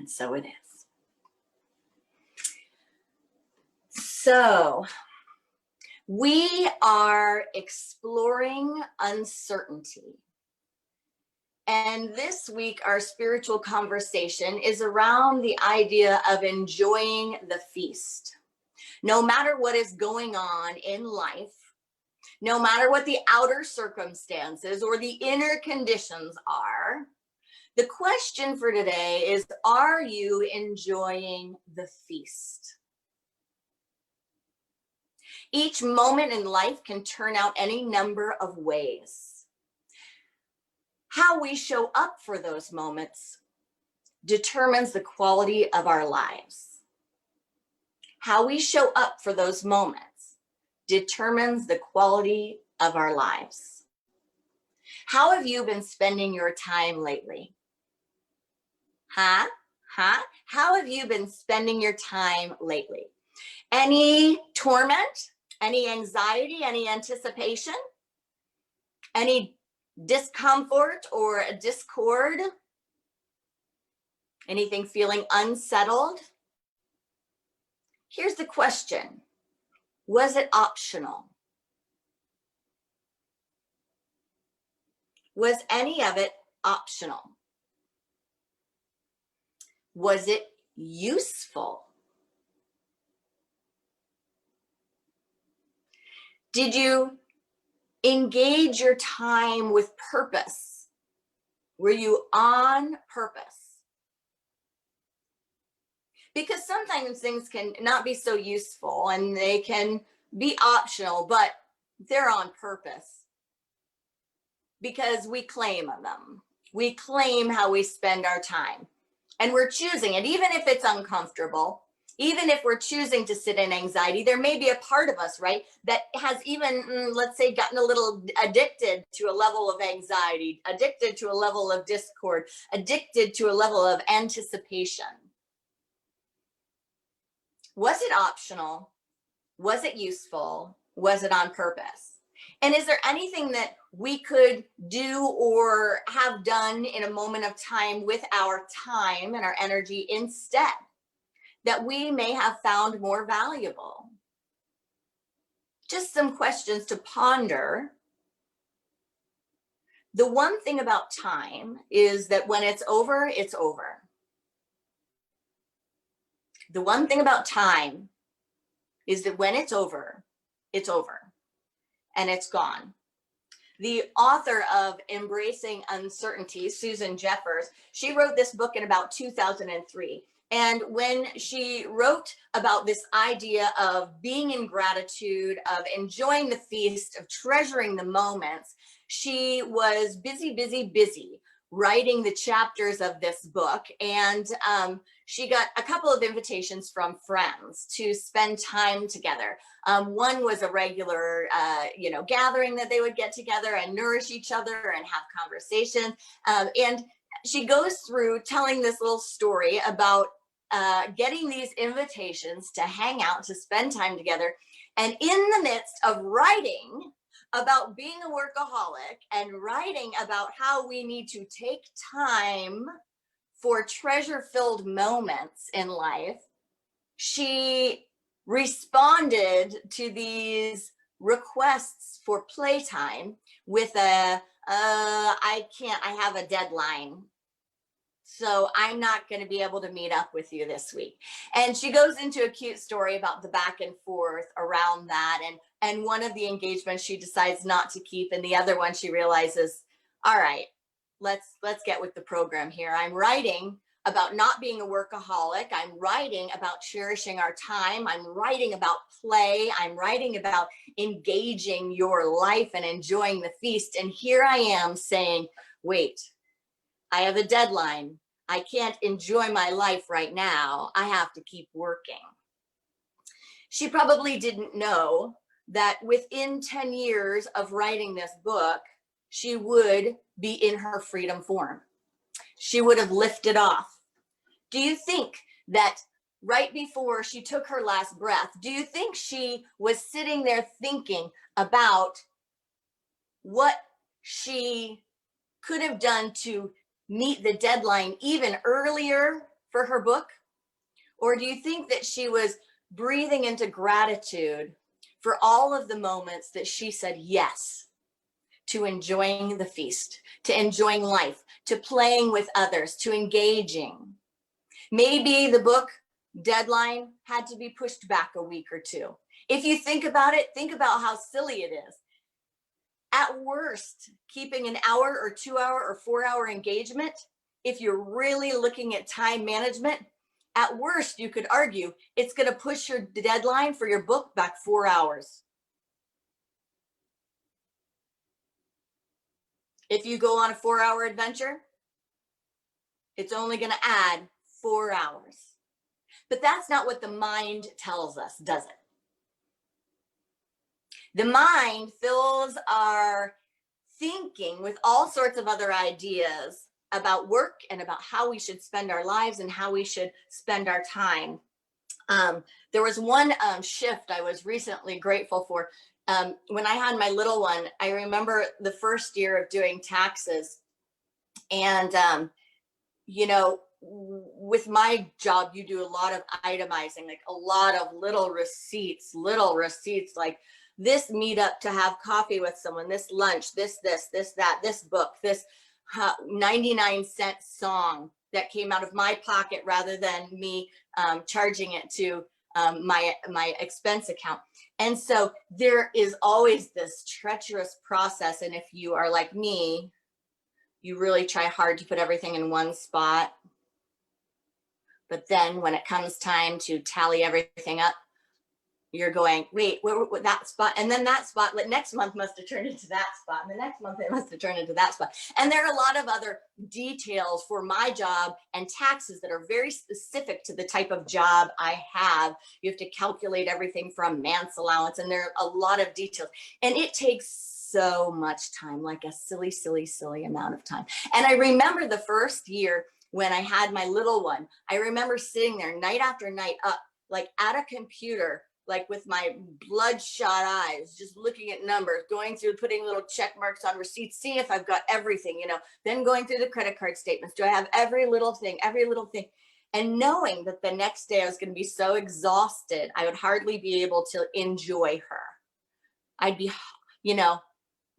And so it is. So we are exploring uncertainty. And this week, our spiritual conversation is around the idea of enjoying the feast. No matter what is going on in life, no matter what the outer circumstances or the inner conditions are, the question for today is, are you enjoying the feast? Each moment in life can turn out any number of ways. How we show up for those moments determines the quality of our lives. How we show up for those moments determines the quality of our lives. How have you been spending your time lately? How have you been spending your time lately? Any torment, any anxiety, any anticipation, any discomfort or a discord? Anything feeling unsettled? Here's the question. Was it optional? Was any of it optional? Was it useful? Did you engage your time with purpose? Were you on purpose? Because sometimes things can not be so useful and they can be optional, but they're on purpose because we claim them. We claim how we spend our time and we're choosing it, even if it's uncomfortable. Even if we're choosing to sit in anxiety, there may be a part of us, right, that has even, let's say, gotten a little addicted to a level of anxiety, addicted to a level of discord, addicted to a level of anticipation. Was it optional? Was it useful? Was it on purpose? And is there anything that we could do or have done in a moment of time with our time and our energy instead that we may have found more valuable? Just some questions to ponder. The one thing about time is that when it's over, it's over. The one thing about time is that when it's over, and it's gone. The author of Embracing Uncertainty, Susan Jeffers, she wrote this book in about 2003. And when she wrote about this idea of being in gratitude, of enjoying the feast, of treasuring the moments, she was busy writing the chapters of this book. And she got a couple of invitations from friends to spend time together. One was a regular, gathering that they would get together and nourish each other and have conversations. And she goes through telling this little story about getting these invitations to hang out, to spend time together. And in the midst of writing about being a workaholic and writing about how we need to take time for treasure-filled moments in life, she responded to these requests for playtime with I have a deadline. So I'm not going to be able to meet up with you this week. And she goes into a cute story about the back and forth around that. And one of the engagements she decides not to keep, and the other one she realizes, all right, let's get with the program here. I'm writing about not being a workaholic. I'm writing about cherishing our time. I'm writing about play. I'm writing about engaging your life and enjoying the feast. And here I am saying, wait, I have a deadline. I can't enjoy my life right now. I have to keep working. She probably didn't know that within 10 years of writing this book, she would be in her freedom form. She would have lifted off. Do you think that right before she took her last breath, do you think she was sitting there thinking about what she could have done to meet the deadline even earlier for her book? Or do you think that she was breathing into gratitude for all of the moments that she said yes to enjoying the feast, to enjoying life, to playing with others, to engaging? Maybe the book deadline had to be pushed back a week or two. If you think about it, think about how silly it is. At worst, keeping an hour or 2 hour or 4 hour engagement, if you're really looking at time management, at worst, you could argue it's going to push your deadline for your book back 4 hours. If you go on a 4 hour adventure, it's only going to add 4 hours. But that's not what the mind tells us, does it? The mind fills our thinking with all sorts of other ideas about work and about how we should spend our lives and how we should spend our time. There was one shift I was recently grateful for. When I had my little one, I remember the first year of doing taxes. And, with my job, you do a lot of itemizing, like a lot of little receipts, like this meetup to have coffee with someone, this lunch, this, that, this book, this 99-cent song that came out of my pocket rather than me charging it to my expense account. And so there is always this treacherous process. And if you are like me, you really try hard to put everything in one spot. But then when it comes time to tally everything up, you're going, wait, where that spot? And then that spot, like next month must have turned into that spot. And the next month it must have turned into that spot. And there are a lot of other details for my job and taxes that are very specific to the type of job I have. You have to calculate everything from man's allowance, and there are a lot of details. And it takes so much time, like a silly amount of time. And I remember the first year when I had my little one, I remember sitting there night after night up, like at a computer, like with my bloodshot eyes, just looking at numbers, going through, putting little check marks on receipts, seeing if I've got everything, then going through the credit card statements. Do I have every little thing? And knowing that the next day I was going to be so exhausted, I would hardly be able to enjoy her. I'd be,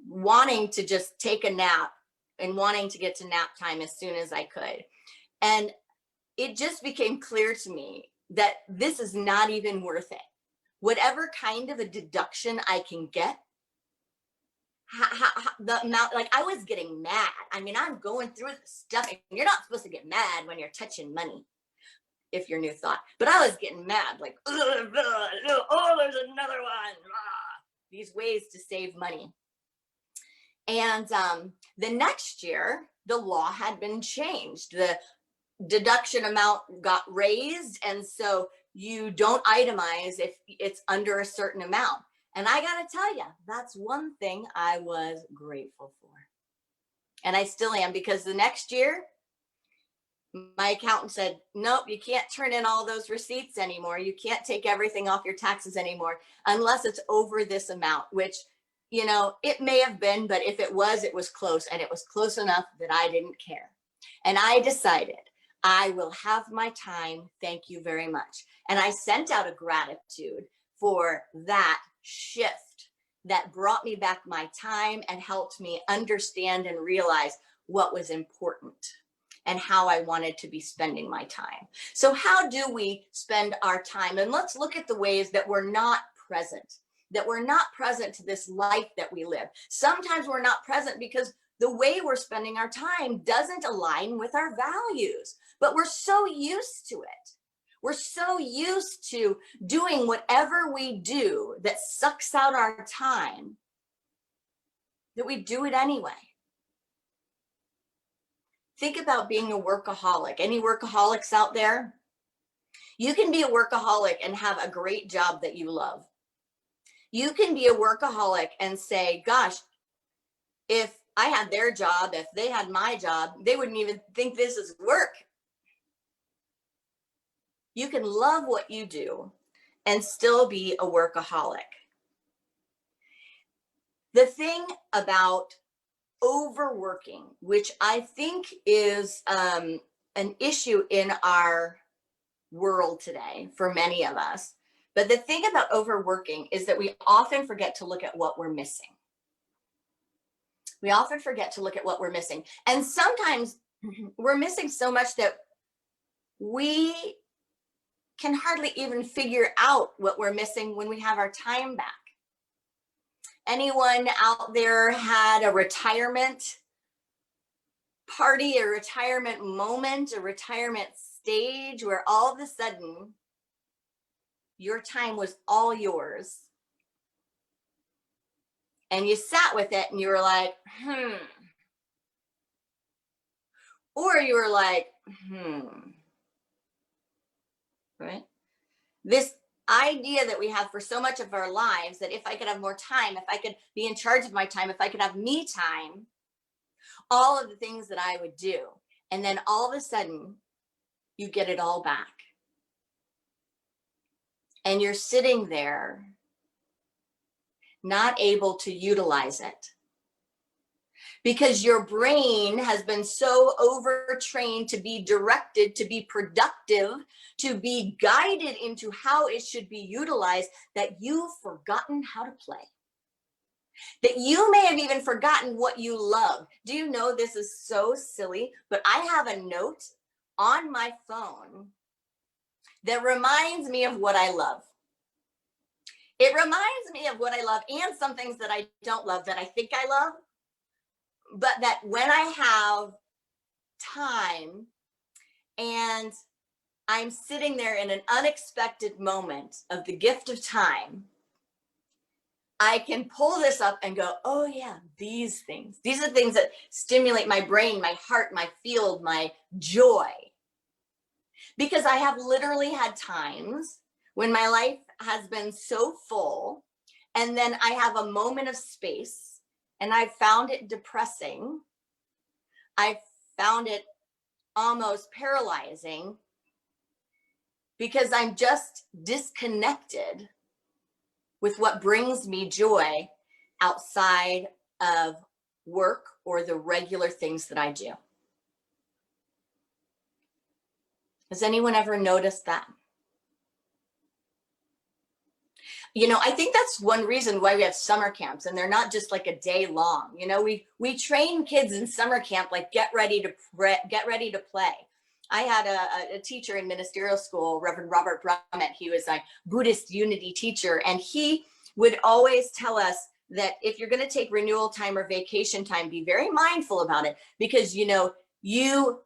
wanting to just take a nap and wanting to get to nap time as soon as I could. And it just became clear to me that this is not even worth it. Whatever kind of a deduction I can get, the amount, like I was getting mad. I mean, I'm going through the stuff, and you're not supposed to get mad when you're touching money, if your new thought. But I was getting mad, like, oh, there's another one. These ways to save money. And the next year, the law had been changed. The deduction amount got raised, and so you don't itemize if it's under a certain amount. And I gotta tell you, that's one thing I was grateful for. And I still am, because the next year, my accountant said, nope, you can't turn in all those receipts anymore. You can't take everything off your taxes anymore unless it's over this amount, which, it may have been, but if it was close, and it was close enough that I didn't care. And I decided I will have my time. Thank you very much. And I sent out a gratitude for that shift that brought me back my time and helped me understand and realize what was important and how I wanted to be spending my time. So how do we spend our time? And let's look at the ways that we're not present, to this life that we live. Sometimes we're not present because the way we're spending our time doesn't align with our values, but we're so used to it. We're so used to doing whatever we do that sucks out our time that we do it anyway. Think about being a workaholic. Any workaholics out there? You can be a workaholic and have a great job that you love. You can be a workaholic and say, gosh, if I had their job, if they had my job, they wouldn't even think this is work. You can love what you do and still be a workaholic. The thing about overworking, which I think is an issue in our world today for many of us. But the thing about overworking is that we often forget to look at what we're missing. We often forget to look at what we're missing. And sometimes we're missing so much that we can hardly even figure out what we're missing when we have our time back. Anyone out there had a retirement party, a retirement moment, a retirement stage where all of a sudden your time was all yours and you sat with it and you were like, or you were like, right? This idea that we have for so much of our lives, that if I could have more time, if I could be in charge of my time, if I could have me time, all of the things that I would do. And then all of a sudden you get it all back. And you're sitting there not able to utilize it because your brain has been so overtrained to be directed, to be productive, to be guided into how it should be utilized, that you've forgotten how to play. That you may have even forgotten what you love. Do you know, this is so silly, but I have a note on my phone that reminds me of what I love. It reminds me of what I love and some things that I don't love that I think I love, but that when I have time and I'm sitting there in an unexpected moment of the gift of time, I can pull this up and go, oh yeah, these things. These are things that stimulate my brain, my heart, my field, my joy. Because I have literally had times when my life has been so full, and then I have a moment of space, and I found it depressing. I found it almost paralyzing because I'm just disconnected with what brings me joy outside of work or the regular things that I do. Has anyone ever noticed that? You know, I think that's one reason why we have summer camps, and they're not just like a day long. You know, we train kids in summer camp like get ready to play. I had a teacher in ministerial school, Reverend Robert Brummett. He was a Buddhist unity teacher, and he would always tell us that if you're going to take renewal time or vacation time, be very mindful about it, because, you know, you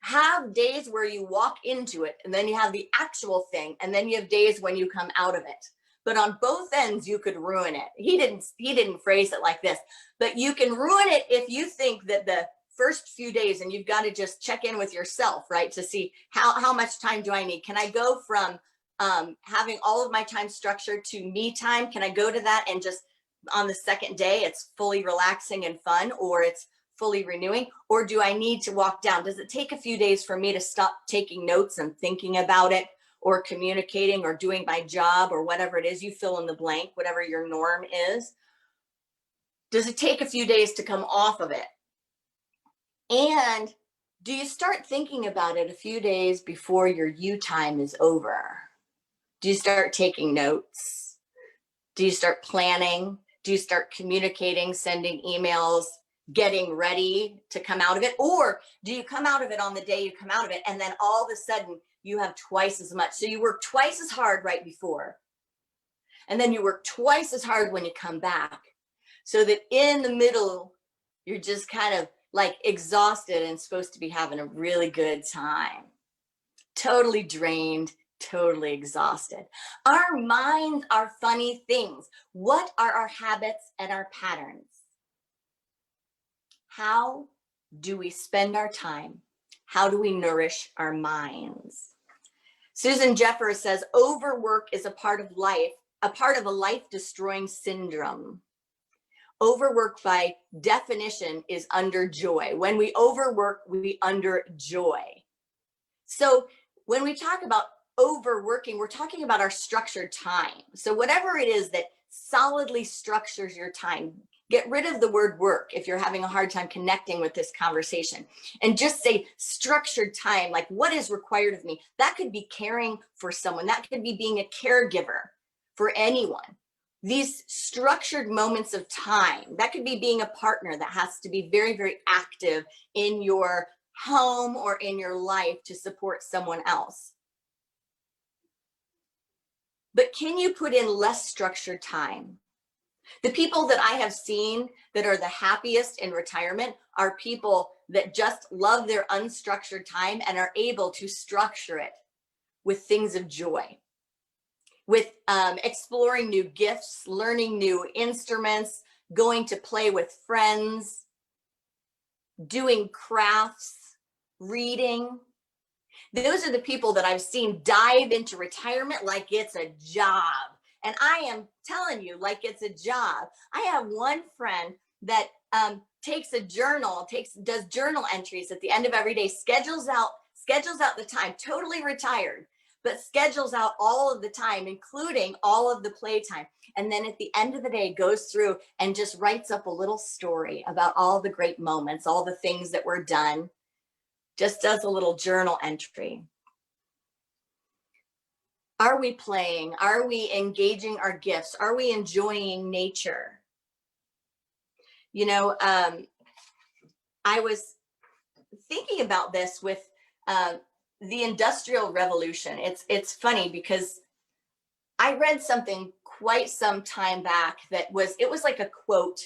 have days where you walk into it and then you have the actual thing, and then you have days when you come out of it. But on both ends, you could ruin it. He didn't phrase it like this, but you can ruin it if you think that the first few days, and you've got to just check in with yourself, right? To see how much time do I need? Can I go from having all of my time structured to me time? Can I go to that and just on the second day, it's fully relaxing and fun, or it's fully renewing? Or do I need to walk down? Does it take a few days for me to stop taking notes and thinking about it, or communicating, or doing my job, or whatever it is, you fill in the blank, whatever your norm is? Does it take a few days to come off of it? And do you start thinking about it a few days before your you time is over? Do you start taking notes? Do you start planning? Do you start communicating, sending emails, getting ready to come out of it? Or do you come out of it on the day you come out of it, and then all of a sudden you have twice as much? So you work twice as hard right before, and then you work twice as hard when you come back, so that in the middle, you're just kind of like exhausted and supposed to be having a really good time. Totally drained, totally exhausted. Our minds are funny things. What are our habits and our patterns? How do we spend our time? How do we nourish our minds? Susan Jeffers says, overwork is a part of life, a part of a life-destroying syndrome. Overwork by definition is under joy. When we overwork, we under joy. So when we talk about overworking, we're talking about our structured time. So whatever it is that solidly structures your time, Get rid of the word work if you're having a hard time connecting with this conversation, and just say structured time, like what is required of me. That could be caring for someone. That could be being a caregiver for anyone. These structured moments of time, that could be being a partner that has to be very, very active in your home or in your life to support someone else. But can you put in less structured time? The people that I have seen that are the happiest in retirement are people that just love their unstructured time and are able to structure it with things of joy, with exploring new gifts, learning new instruments, going to play with friends, doing crafts, reading. Those are the people that I've seen dive into retirement like it's a job. And I am telling you, like it's a job. I have one friend that takes a journal, does journal entries at the end of every day, schedules out the time, totally retired, but schedules out all of the time, including all of the playtime. And then at the end of the day, goes through and just writes up a little story about all the great moments, all the things that were done, just does a little journal entry. Are we playing? Are we engaging our gifts? Are we enjoying nature? You know, I was thinking about this with the Industrial Revolution. It's funny because I read something quite some time back that was like a quote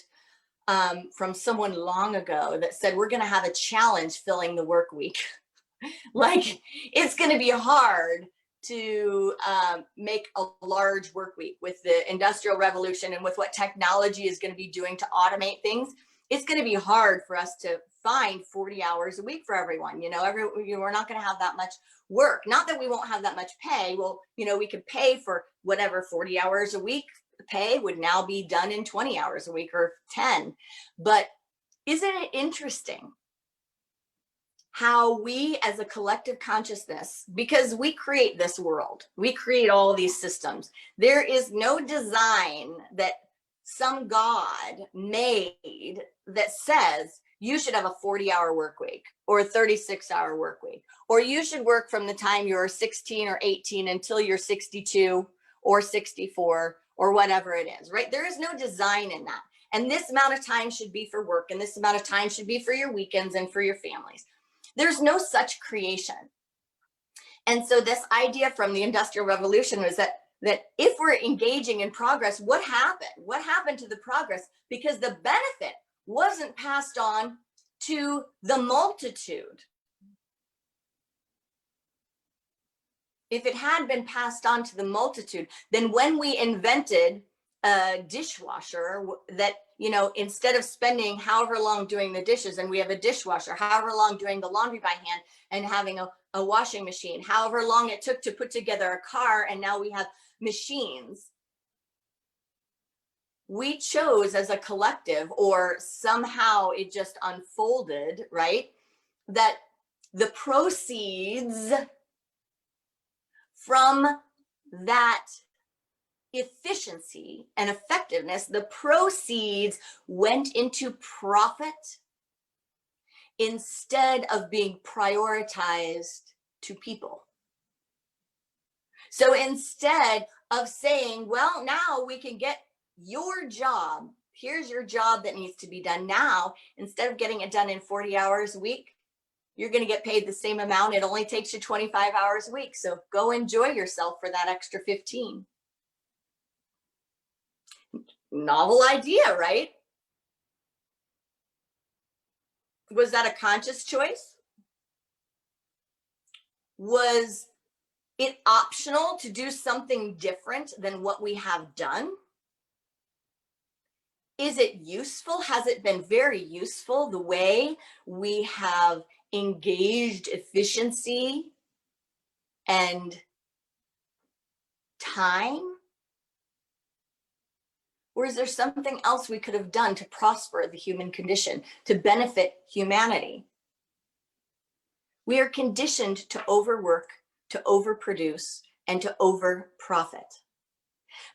from someone long ago that said, we're going to have a challenge filling the work week. Like, it's going to be hard to make a large work week with the Industrial Revolution and with what technology is going to be doing to automate things. It's going to be hard for us to find 40 hours a week for everyone. You know, we're not going to have that much work. Not that we won't have that much pay. Well, you know, we could pay for whatever 40 hours a week pay would now be done in 20 hours a week or 10. But isn't it interesting how we as a collective consciousness, because we create this world, we create all these systems. There is no design that some God made that says you should have a 40-hour work week or a 36-hour work week, or you should work from the time you're 16 or 18 until you're 62 or 64 or whatever it is, right? There is no design in that. And this amount of time should be for work, and this amount of time should be for your weekends and for your families. There's no such creation. And so this idea from the Industrial Revolution was that if we're engaging in progress, what happened? What happened to the progress? Because the benefit wasn't passed on to the multitude. If it had been passed on to the multitude, then when we invented a dishwasher that, you know, instead of spending however long doing the dishes, and we have a dishwasher, however long doing the laundry by hand and having a washing machine, however long it took to put together a car, and now we have machines. We chose as a collective, or somehow it just unfolded, right? That the proceeds from that efficiency and effectiveness, the proceeds went into profit instead of being prioritized to people. So instead of saying, well, now we can get your job, here's your job that needs to be done now, instead of getting it done in 40 hours a week, you're going to get paid the same amount. It only takes you 25 hours a week. So go enjoy yourself for that extra 15. Novel idea, right? Was that a conscious choice? Was it optional to do something different than what we have done? Is it useful? Has it been very useful the way we have engaged efficiency and time? Or is there something else we could have done to prosper the human condition, to benefit humanity? We are conditioned to overwork, to overproduce, and to overprofit.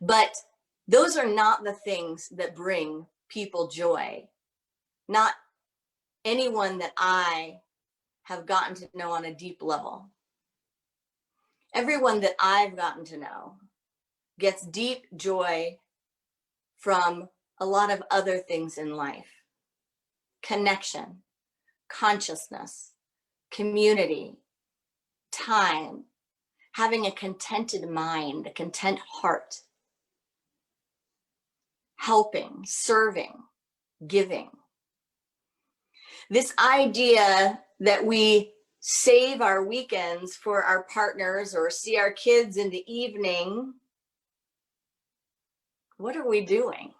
But those are not the things that bring people joy, not anyone that I have gotten to know on a deep level. Everyone that I've gotten to know gets deep joy from a lot of other things in life: connection, consciousness, community, time, having a contented mind, a content heart, helping, serving, giving. This idea that we save our weekends for our partners or see our kids in the evening, what are we doing?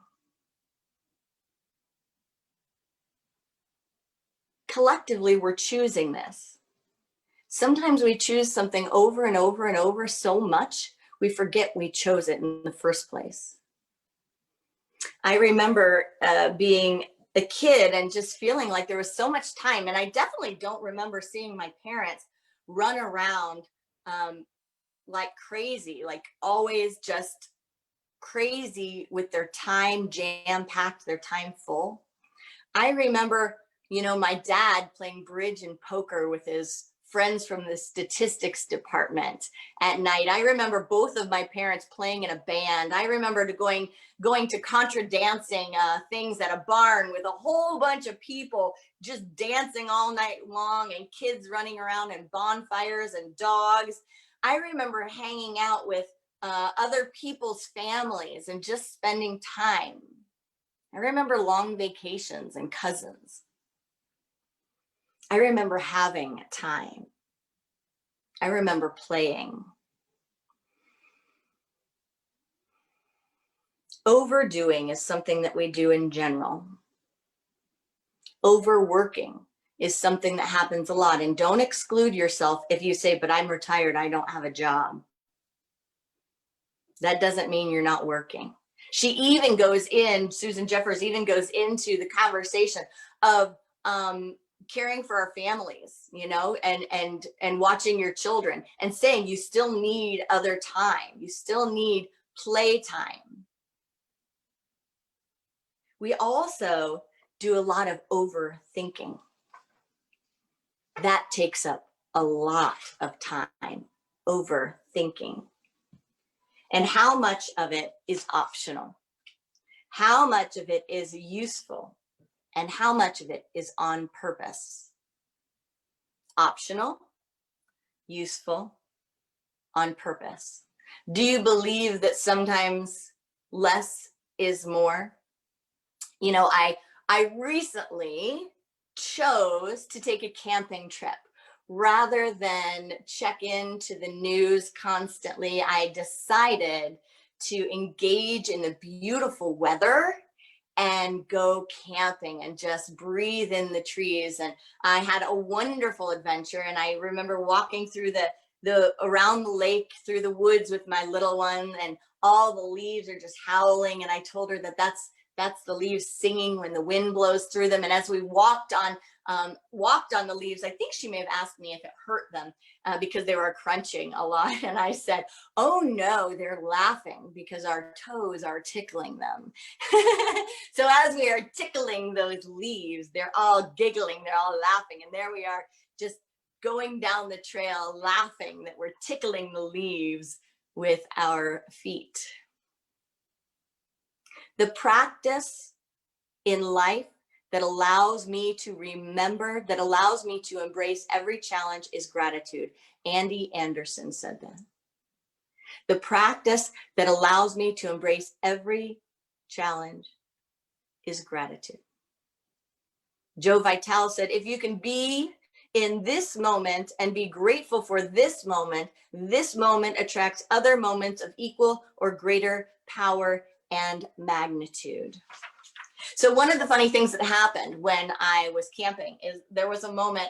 Collectively, we're choosing this. Sometimes we choose something over and over and over so much, we forget we chose it in the first place. I remember being a kid and just feeling like there was so much time. And I definitely don't remember seeing my parents run around like crazy, like always just crazy with their time jam-packed, their time full. I remember, my dad playing bridge and poker with his friends from the statistics department at night. I remember both of my parents playing in a band. I remember going to contra dancing things at a barn with a whole bunch of people just dancing all night long, and kids running around, and bonfires and dogs. I remember hanging out with other people's families and just spending time. I remember long vacations and cousins. I remember having time. I remember playing. Overdoing is something that we do in general. Overworking is something that happens a lot. And don't exclude yourself if you say, but I'm retired, I don't have a job. That doesn't mean you're not working. Susan Jeffers even goes into the conversation of caring for our families, and watching your children, and saying you still need other time. You still need play time. We also do a lot of overthinking. That takes up a lot of time, overthinking. And how much of it is optional? How much of it is useful? And how much of it is on purpose? Optional, useful, on purpose. Do you believe that sometimes less is more? I recently chose to take a camping trip. Rather than check into the news constantly, I decided to engage in the beautiful weather and go camping and just breathe in the trees. And I had a wonderful adventure. And I remember walking through around the lake, through the woods with my little one, and all the leaves are just howling. And I told her that that's the leaves singing when the wind blows through them. And as we walked on the leaves, I think she may have asked me if it hurt them because they were crunching a lot. And I said, oh no, they're laughing because our toes are tickling them. So as we are tickling those leaves, they're all giggling, they're all laughing. And there we are, just going down the trail, laughing that we're tickling the leaves with our feet. The practice in life that allows me to remember, that allows me to embrace every challenge, is gratitude. Andy Anderson said that. The practice that allows me to embrace every challenge is gratitude. Joe Vitale said, if you can be in this moment and be grateful for this moment attracts other moments of equal or greater power and magnitude. So one of the funny things that happened when I was camping is there was a moment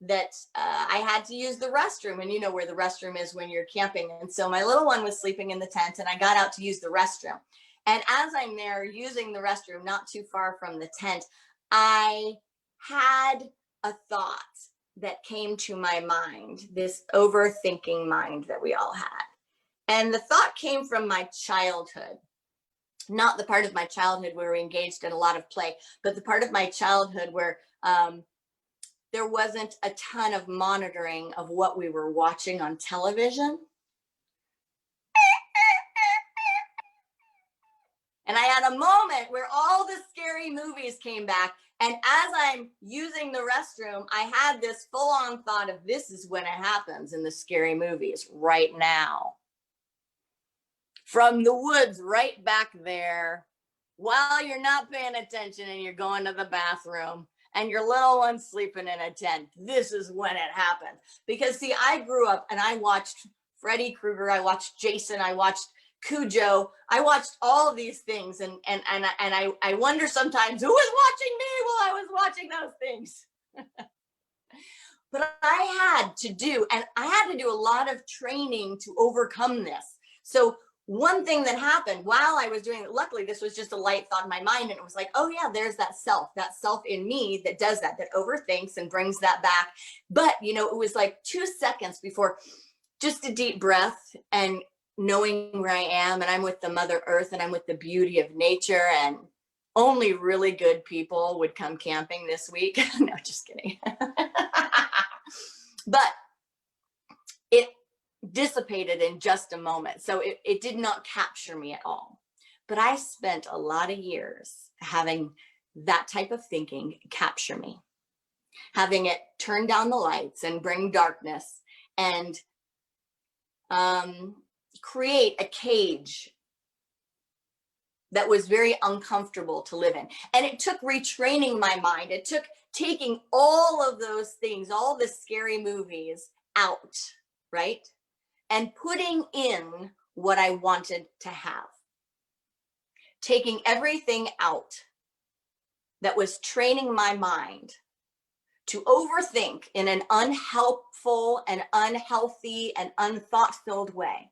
that I had to use the restroom, and you know where the restroom is when you're camping. And so my little one was sleeping in the tent, and I got out to use the restroom. And as I'm there using the restroom, not too far from the tent, I had a thought that came to my mind, this overthinking mind that we all had. And the thought came from my childhood. not the part of my childhood where we engaged in a lot of play, but the part of my childhood where there wasn't a ton of monitoring of what we were watching on television. And I had a moment where all the scary movies came back. And as I'm using the restroom, I had this full on thought of, this is when it happens in the scary movies right now. From the woods right back there, while you're not paying attention and you're going to the bathroom and your little one's sleeping in a tent. This is when it happens. Because see, I grew up and I watched Freddy Krueger, I watched Jason, I watched Cujo, I watched all of these things, and I wonder sometimes who was watching me while I was watching those things. But I had to do a lot of training to overcome this. So one thing that happened while I was doing it, luckily this was just a light thought in my mind, and it was like, oh yeah, there's that self in me that does that overthinks and brings that back. But you know, it was like 2 seconds before, just a deep breath and knowing where I am, and I'm with the Mother Earth, and I'm with the beauty of nature, and only really good people would come camping this week. No, just kidding. But it dissipated in just a moment. So it did not capture me at all. But I spent a lot of years having that type of thinking capture me, having it turn down the lights and bring darkness and create a cage that was very uncomfortable to live in. And it took retraining my mind. It took taking all of those things, all the scary movies out, right? And putting in what I wanted to have. Taking everything out that was training my mind to overthink in an unhelpful and unhealthy and unthought-filled way.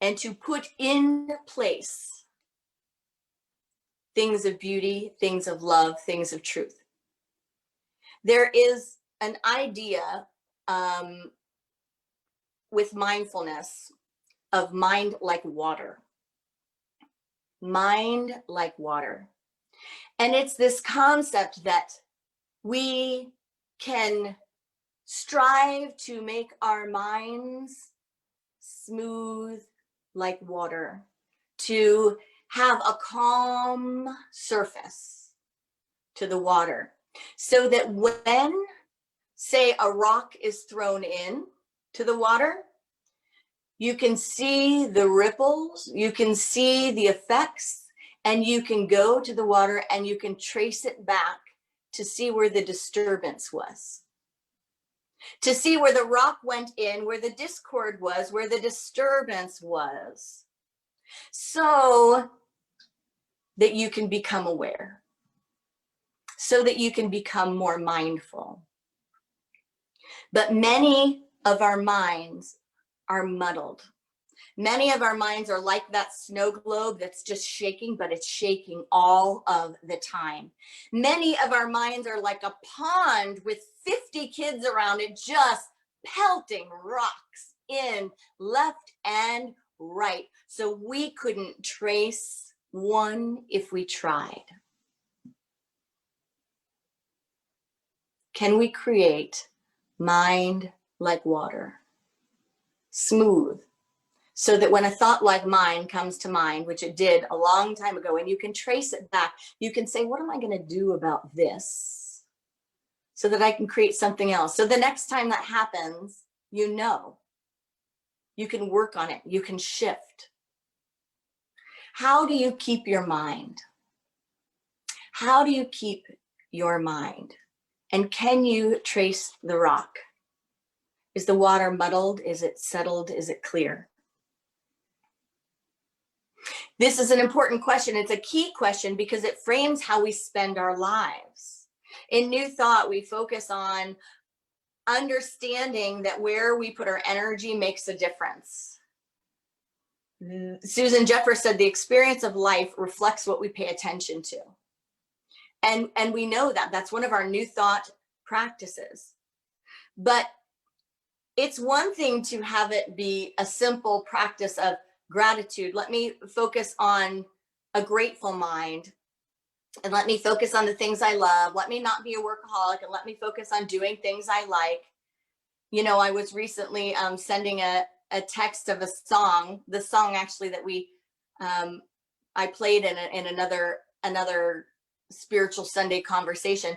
And to put in place things of beauty, things of love, things of truth. There is an idea with mindfulness of mind like water. Mind like water. And it's this concept that we can strive to make our minds smooth like water, to have a calm surface to the water, so that when, say, a rock is thrown in to the water, you can see the ripples, you can see the effects, and you can go to the water and you can trace it back to see where the disturbance was. To see where the rock went in, where the discord was, where the disturbance was, so that you can become aware, so that you can become more mindful. But many of our minds are muddled. Many of our minds are like that snow globe that's just shaking, but it's shaking all of the time. Many of our minds are like a pond with 50 kids around it, just pelting rocks in left and right. So we couldn't trace one if we tried. Can we create mind like water? Smooth. So that when a thought like mine comes to mind, which it did a long time ago, and you can trace it back, you can say, what am I going to do about this? So that I can create something else. So the next time that happens, you know, you can work on it, you can shift. How do you keep your mind? How do you keep your mind? And can you trace the rock? Is the water muddled? Is it settled? Is it clear? This is an important question. It's a key question because it frames how we spend our lives. In New Thought, we focus on understanding that where we put our energy makes a difference. Susan Jeffers said the experience of life reflects what we pay attention to. And we know that. That's one of our New Thought practices. But it's one thing to have it be a simple practice of gratitude. Let me focus on a grateful mind, and let me focus on the things I love. Let me not be a workaholic, and let me focus on doing things I like. You know, I was recently sending a text of a song, the song actually that I played in another spiritual Sunday conversation.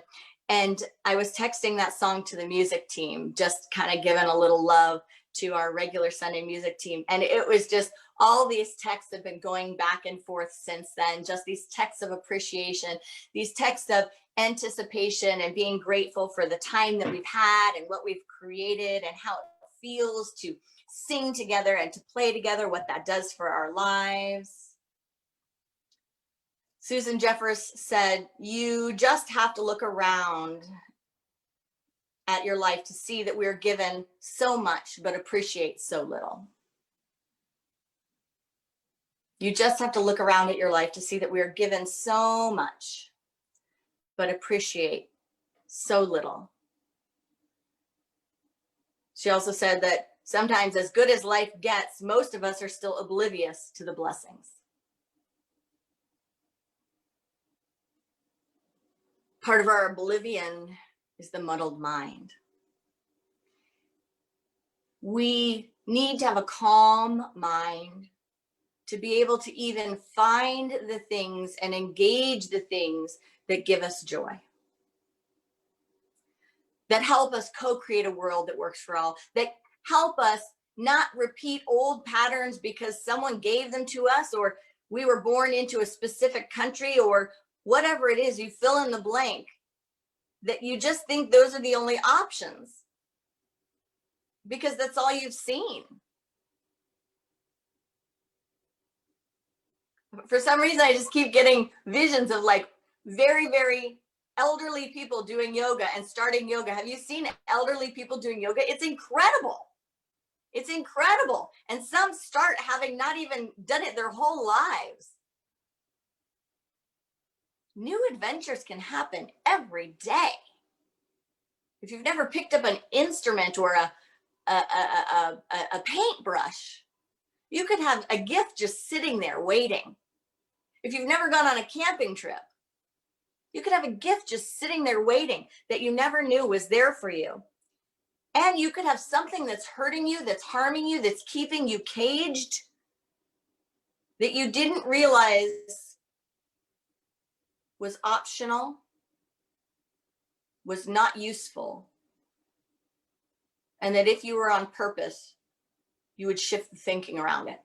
And I was texting that song to the music team, just kind of giving a little love to our regular Sunday music team. And it was just, all these texts have been going back and forth since then, just these texts of appreciation, these texts of anticipation and being grateful for the time that we've had and what we've created and how it feels to sing together and to play together, what that does for our lives. Susan Jeffers said, you just have to look around at your life to see that we're given so much but appreciate so little. You just have to look around at your life to see that we are given so much but appreciate so little. She also said that sometimes, as good as life gets, most of us are still oblivious to the blessings. Part of our oblivion is the muddled mind. We need to have a calm mind to be able to even find the things and engage the things that give us joy, that help us co-create a world that works for all, that help us not repeat old patterns because someone gave them to us, or we were born into a specific country, or whatever it is, you fill in the blank, that you just think those are the only options because that's all you've seen. For some reason, I just keep getting visions of like very, very elderly people doing yoga and starting yoga. Have you seen elderly people doing yoga? It's incredible. It's incredible. And some start having not even done it their whole lives. New adventures can happen every day. If you've never picked up an instrument or a paintbrush, you could have a gift just sitting there waiting. If you've never gone on a camping trip, you could have a gift just sitting there waiting that you never knew was there for you. And you could have something that's hurting you, that's harming you, that's keeping you caged, that you didn't realize was optional, was not useful, and that if you were on purpose, you would shift the thinking around it.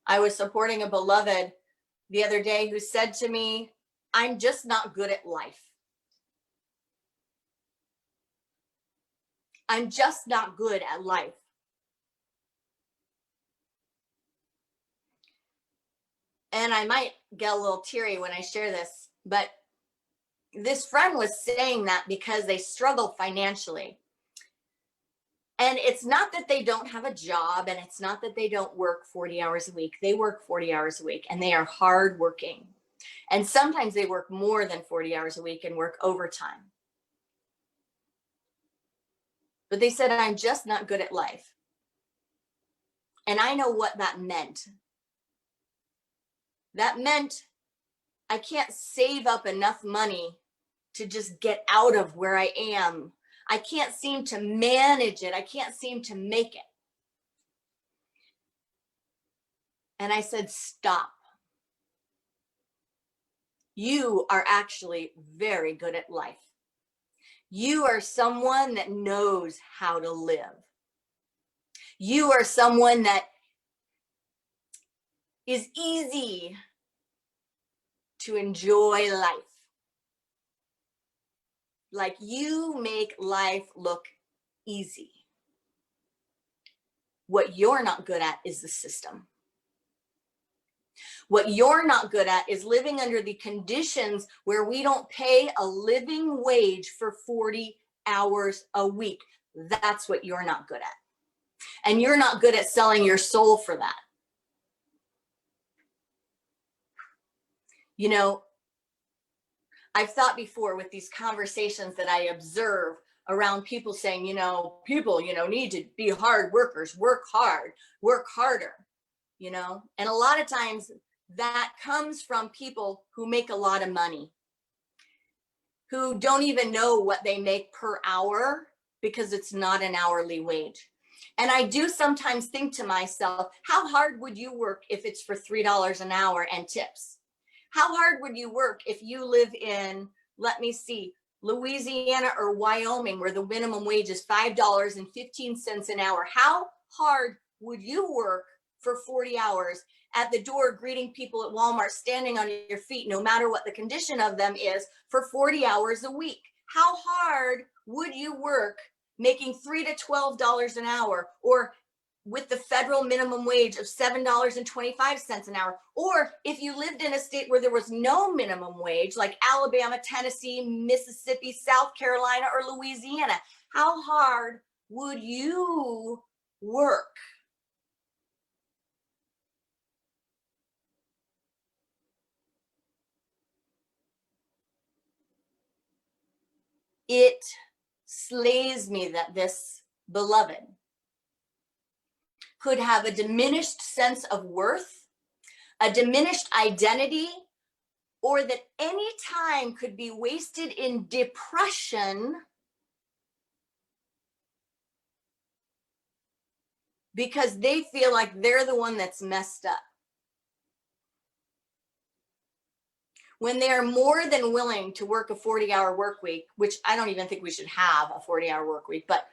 I was supporting a beloved the other day who said to me, I'm just not good at life. I'm just not good at life. And I might get a little teary when I share this, but this friend was saying that because they struggle financially. And it's not that they don't have a job, and it's not that they don't work 40 hours a week. They work 40 hours a week, and they are hardworking. And sometimes they work more than 40 hours a week and work overtime. But they said, I'm just not good at life. And I know what that meant. That meant I can't save up enough money to just get out of where I am. I can't seem to manage it. I can't seem to make it. And I said, stop. You are actually very good at life. You are someone that knows how to live. You are someone that is easy to enjoy life. Like, you make life look easy. What you're not good at is the system. What you're not good at is living under the conditions where we don't pay a living wage for 40 hours a week. That's what you're not good at. And you're not good at selling your soul for that. You know, I've thought before with these conversations that I observe around people saying, people, need to be hard workers, work hard, work harder. you know? And a lot of times that comes from people who make a lot of money, who don't even know what they make per hour because it's not an hourly wage. And I do sometimes think to myself, how hard would you work if it's for $3 an hour and tips? How hard would you work if you live in, let me see, Louisiana or Wyoming, where the minimum wage is $5.15 an hour? How hard would you work for 40 hours at the door, greeting people at Walmart, standing on your feet, no matter what the condition of them is, for 40 hours a week? How hard would you work making $3 to $12 an hour, or with the federal minimum wage of $7.25 an hour? Or if you lived in a state where there was no minimum wage, like Alabama, Tennessee, Mississippi, South Carolina, or Louisiana, how hard would you work? It slays me that this beloved could have a diminished sense of worth, a diminished identity, or that any time could be wasted in depression because they feel like they're the one that's messed up. When they are more than willing to work a 40-hour work week, which I don't even think we should have a 40-hour work week, but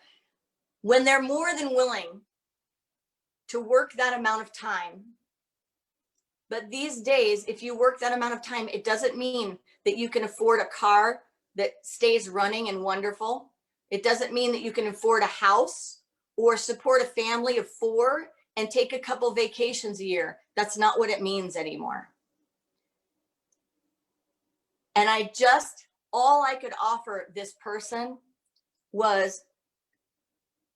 when they're more than willing to work that amount of time. But these days, if you work that amount of time, it doesn't mean that you can afford a car that stays running and wonderful. It doesn't mean that you can afford a house or support a family of 4 and take a couple vacations a year. That's not what it means anymore. And all I could offer this person was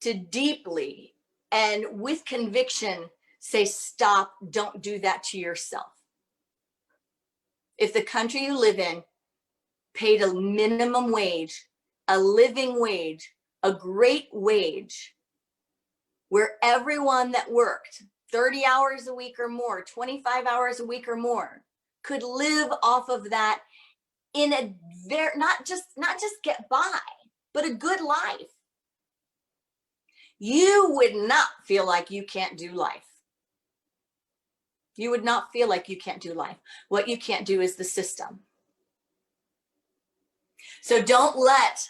to deeply and with conviction say, stop, don't do that to yourself. If the country you live in paid a minimum wage, a living wage, a great wage, where everyone that worked 30 hours a week or more, 25 hours a week or more, could live off of that in a not just get by, but a good life, you would not feel like you can't do life. You would not feel like you can't do life. What you can't do is the system. So don't let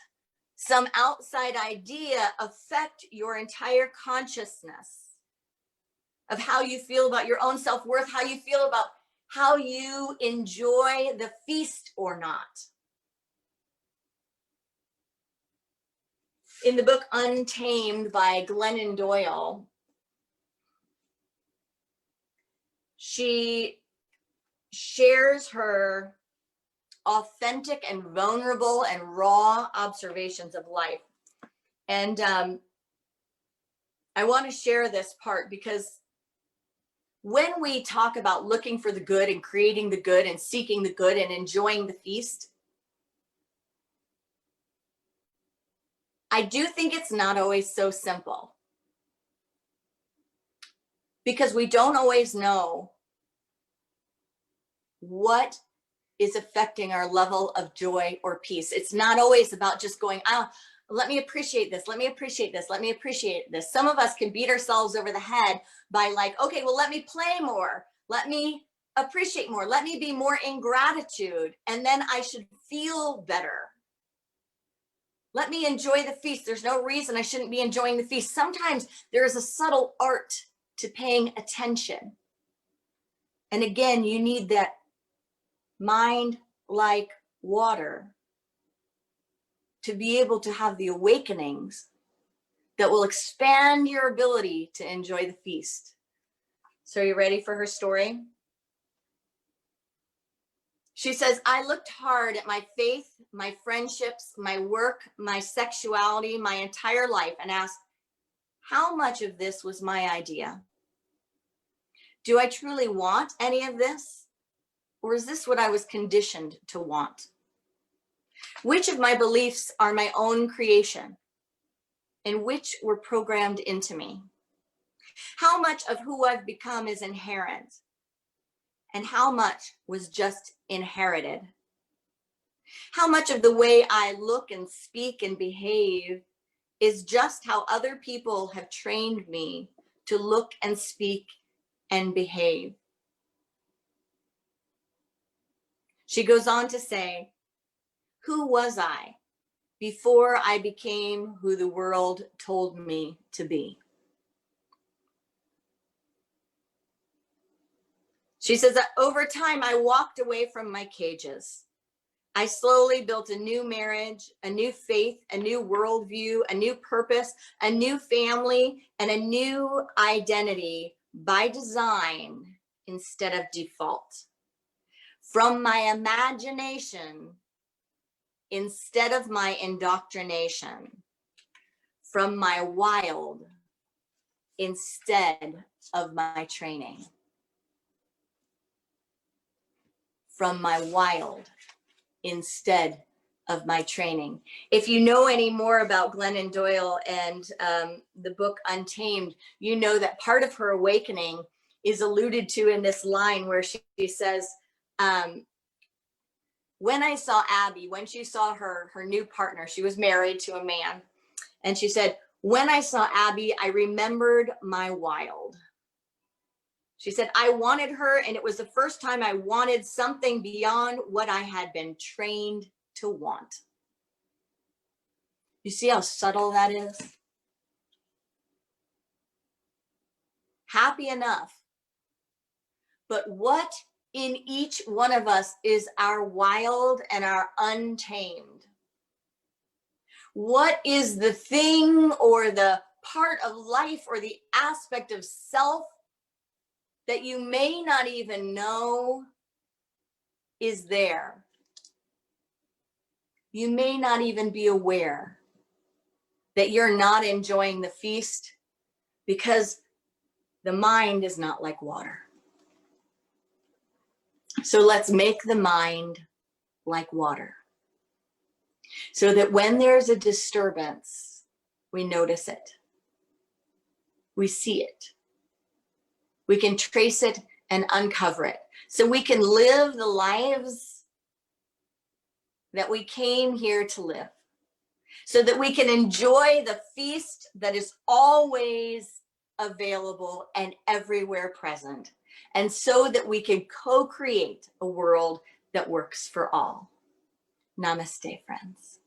some outside idea affect your entire consciousness of how you feel about your own self-worth, how you feel about how you enjoy the feast or not. In the book Untamed by Glennon Doyle, she shares her authentic and vulnerable and raw observations of life. And I want to share this part because when we talk about looking for the good and creating the good and seeking the good and enjoying the feast, I do think it's not always so simple, because we don't always know what is affecting our level of joy or peace. It's not always about just going, let me appreciate this, let me appreciate this, let me appreciate this. Some of us can beat ourselves over the head by like, okay, well, let me play more, let me appreciate more, let me be more in gratitude, and then I should feel better. Let me enjoy the feast. There's no reason I shouldn't be enjoying the feast. Sometimes there is a subtle art to paying attention. And again, you need that mind like water to be able to have the awakenings that will expand your ability to enjoy the feast. So are you ready for her story? She says, I looked hard at my faith, my friendships, my work, my sexuality, my entire life, and asked, how much of this was my idea? Do I truly want any of this? Or is this what I was conditioned to want? Which of my beliefs are my own creation, and which were programmed into me? How much of who I've become is inherent, and how much was just inherited? How much of the way I look and speak and behave is just how other people have trained me to look and speak and behave? She goes on to say, who was I before I became who the world told me to be? She says that over time, I walked away from my cages. I slowly built a new marriage, a new faith, a new worldview, a new purpose, a new family, and a new identity by design instead of default. From my imagination instead of my indoctrination. From my wild instead of my training. From my wild instead of my training. If you know any more about Glennon Doyle and the book Untamed, you know that part of her awakening is alluded to in this line where she says, when I saw Abby, when she saw her new partner, she was married to a man, and she said, when I saw Abby, I remembered my wild. She said, I wanted her, and it was the first time I wanted something beyond what I had been trained to want. You see how subtle that is? Happy enough. But what in each one of us is our wild and our untamed? What is the thing or the part of life or the aspect of self that you may not even know is there? You may not even be aware that you're not enjoying the feast because the mind is not like water. So let's make the mind like water, so that when there's a disturbance, we notice it, we see it, we can trace it and uncover it, so we can live the lives that we came here to live, so that we can enjoy the feast that is always available and everywhere present, and so that we can co-create a world that works for all. Namaste, friends.